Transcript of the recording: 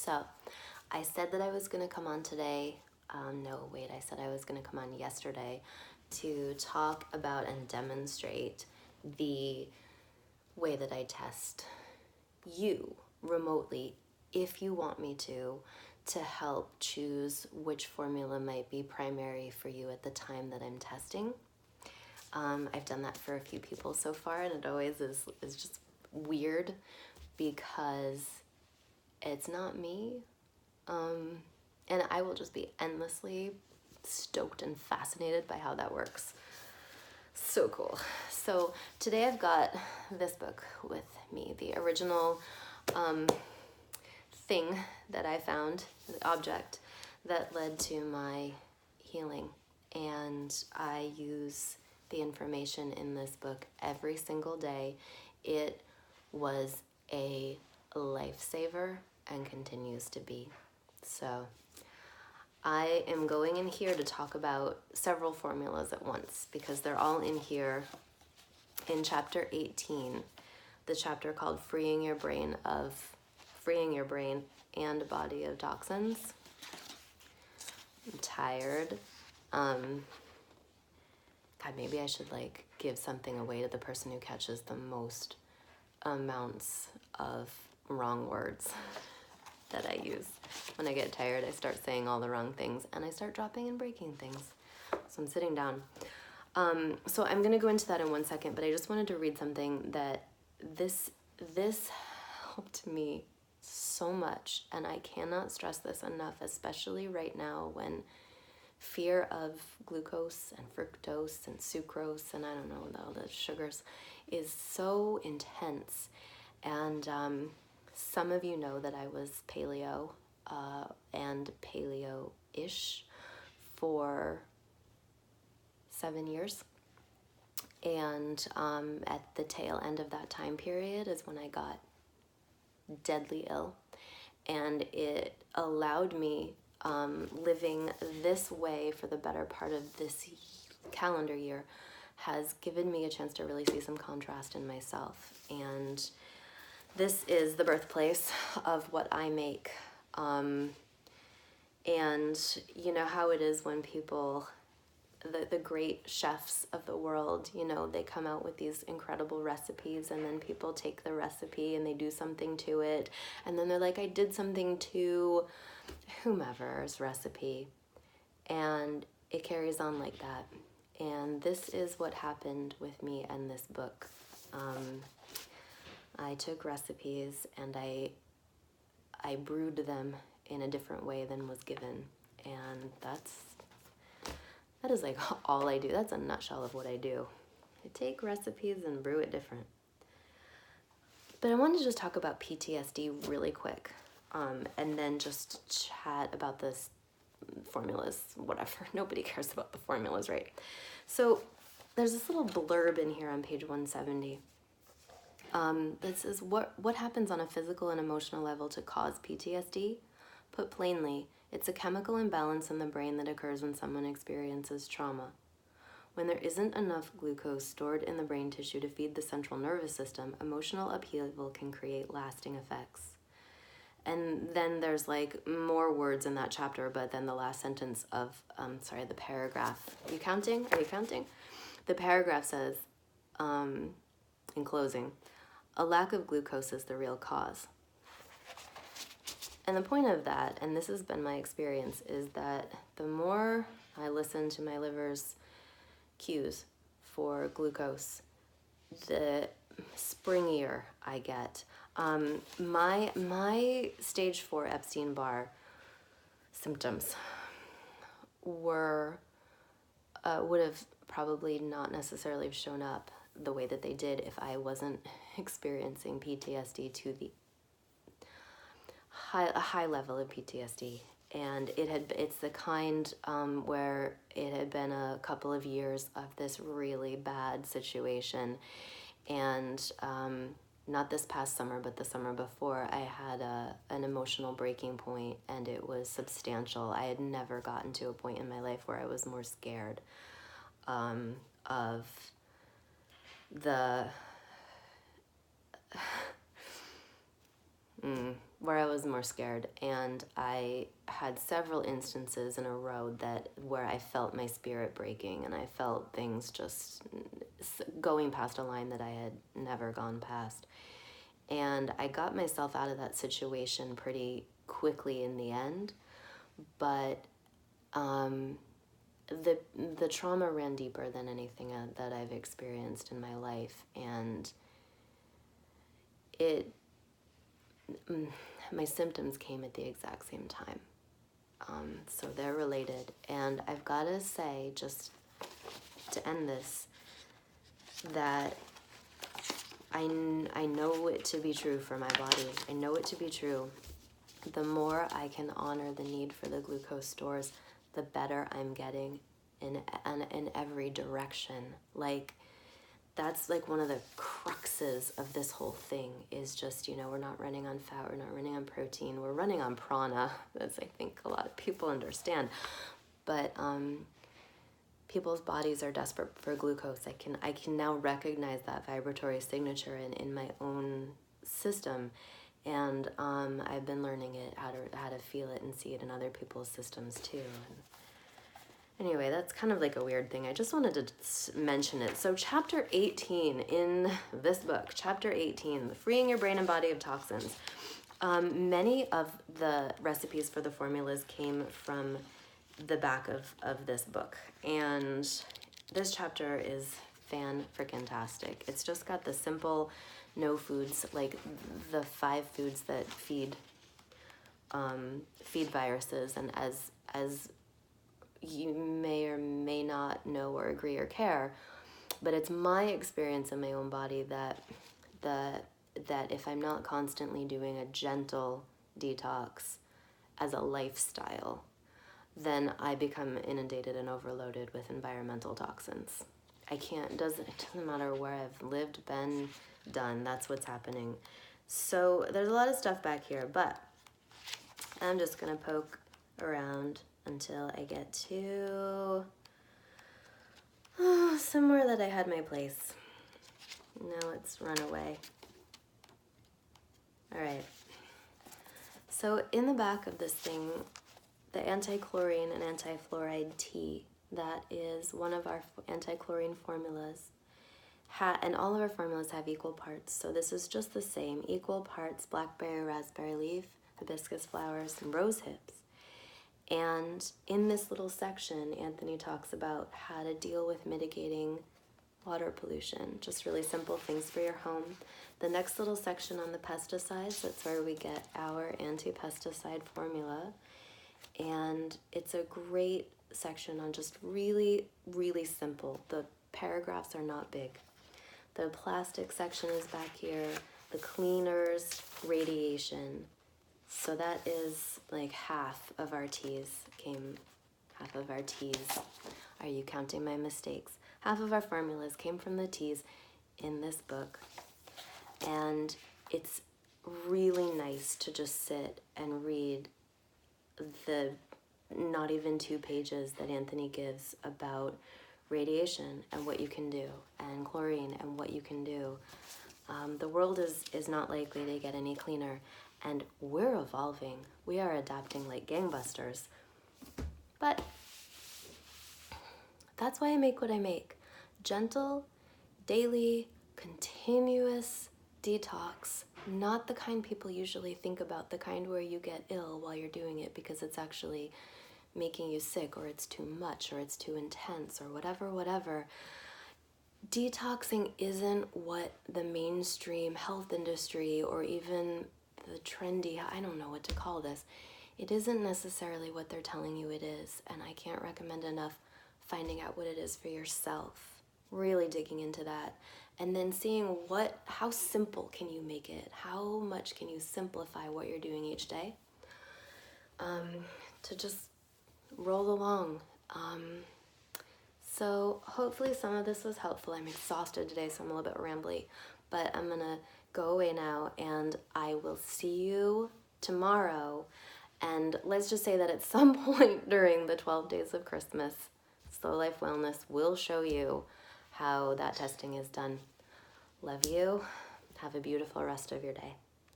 So I said that I was going to come on today. No, wait, I said I was going to come on yesterday to talk about and demonstrate the way that I test you remotely, if you want me to help choose which formula might be primary for you at the time that I'm testing. I've done that for a few people so far, and it always is just weird because it's not me. And I will just be endlessly stoked and fascinated by how that works. So cool. So today I've got this book with me, the original thing that I found, the object that led to my healing. And I use the information in this book every single day. It was a lifesaver and continues to be. So I am going in here to talk about several formulas at once because they're all in here in chapter 18, the chapter called Freeing Your Brain and Body of Toxins. I'm tired. God, maybe I should give something away to the person who catches the most amounts of wrong words that I use. When I get tired, I start saying all the wrong things and I start dropping and breaking things. So I'm sitting down. So I'm going to go into that in 1 second, but I just wanted to read something that this helped me so much, and I cannot stress this enough, especially right now when fear of glucose and fructose and sucrose and I don't know, all the sugars is so intense. And some of you know that I was paleo and paleo-ish for 7 years. And at the tail end of that time period is when I got deadly ill. And it allowed me, living this way for the better part of this calendar year, has given me a chance to really see some contrast in myself. And this is the birthplace of what I make. And you know how it is when people, the great chefs of the world, they come out with these incredible recipes, and then people take the recipe and they do something to it. And then they're like, I did something to whomever's recipe. And it carries on like that. And this is what happened with me and this book. I took recipes and I brewed them in a different way than was given. And that is all I do. That's a nutshell of what I do. I take recipes and brew it different. But I wanted to just talk about PTSD really quick, and then just chat about this formulas, whatever. Nobody cares about the formulas, right? So there's this little blurb in here on page 170 that says, what happens on a physical and emotional level to cause PTSD? Put plainly, it's a chemical imbalance in the brain that occurs when someone experiences trauma. When there isn't enough glucose stored in the brain tissue to feed the central nervous system, emotional upheaval can create lasting effects. And then there's more words in that chapter, but then the last sentence of, the paragraph. Are you counting? The paragraph says, in closing, a lack of glucose is the real cause. And the point of that, and this has been my experience, is that the more I listen to my liver's cues for glucose, the springier I get. My stage 4 Epstein-Barr symptoms would have probably not necessarily shown up the way that they did if I wasn't experiencing PTSD to a high level of PTSD. And it's the kind where it had been a couple of years of this really bad situation. And not this past summer, but the summer before, I had an emotional breaking point, and it was substantial. I had never gotten to a point in my life where I was more scared of the where I was more scared, and I had several instances in a row where I felt my spirit breaking, and I felt things just going past a line that I had never gone past. And I got myself out of that situation pretty quickly in the end, but the trauma ran deeper than anything that I've experienced in my life, and my symptoms came at the exact same time. So they're related. And I've got to say, just to end this, that I know it to be true for my body. I know it to be true. The more I can honor the need for the glucose stores, the better I'm getting in every direction. Like, that's like one of the cruxes of this whole thing is just, we're not running on fat, we're not running on protein, we're running on prana, as I think a lot of people understand. But people's bodies are desperate for glucose. I can now recognize that vibratory signature in my own system, and I've been learning it, how to feel it and see it in other people's systems too. Anyway, that's kind of like a weird thing. I just wanted to mention it. So chapter 18 in this book, chapter 18, Freeing Your Brain and Body of Toxins. Many of the recipes for the formulas came from the back of this book. And this chapter is fan-freaking-tastic. It's just got the simple no foods, like the 5 foods that feed viruses. And as you may or may not know or agree or care, but it's my experience in my own body that if I'm not constantly doing a gentle detox as a lifestyle, then I become inundated and overloaded with environmental toxins. It doesn't matter where I've lived, been, done, that's what's happening. So there's a lot of stuff back here, but I'm just gonna poke around until I get to somewhere that I had my place. Now let's run away. All right. So in the back of this thing, the anti-chlorine and anti-fluoride tea, that is one of our anti-chlorine formulas, and all of our formulas have equal parts. So this is just the same, equal parts blackberry, raspberry leaf, hibiscus flowers, and rose hips. And in this little section, Anthony talks about how to deal with mitigating water pollution, just really simple things for your home. The next little section on the pesticides, that's where we get our anti-pesticide formula. And it's a great section on just really, really simple. The paragraphs are not big. The plastic section is back here. The cleaners, radiation. So that is like half of our teas. Are you counting my mistakes? Half of our formulas came from the teas in this book. And it's really nice to just sit and read the not even 2 pages that Anthony gives about radiation and what you can do, and chlorine and what you can do. The world is not likely to get any cleaner, and we're evolving. We are adapting like gangbusters. But that's why I make what I make. Gentle, daily, continuous detox. Not the kind people usually think about, the kind where you get ill while you're doing it because it's actually making you sick, or it's too much, or it's too intense, or whatever. Detoxing isn't what the mainstream health industry, or even the trendy, I don't know what to call this, it isn't necessarily what they're telling you it is. And I can't recommend enough finding out what it is for yourself, really digging into that, and then seeing how simple can you make it, how much can you simplify what you're doing each day, to just roll along. So hopefully some of this was helpful. I'm exhausted today, so I'm a little bit rambly, but I'm gonna go away now, and I will see you tomorrow. And let's just say that at some point during the 12 days of Christmas, Slow Life Wellness will show you how that testing is done. Love you. Have a beautiful rest of your day.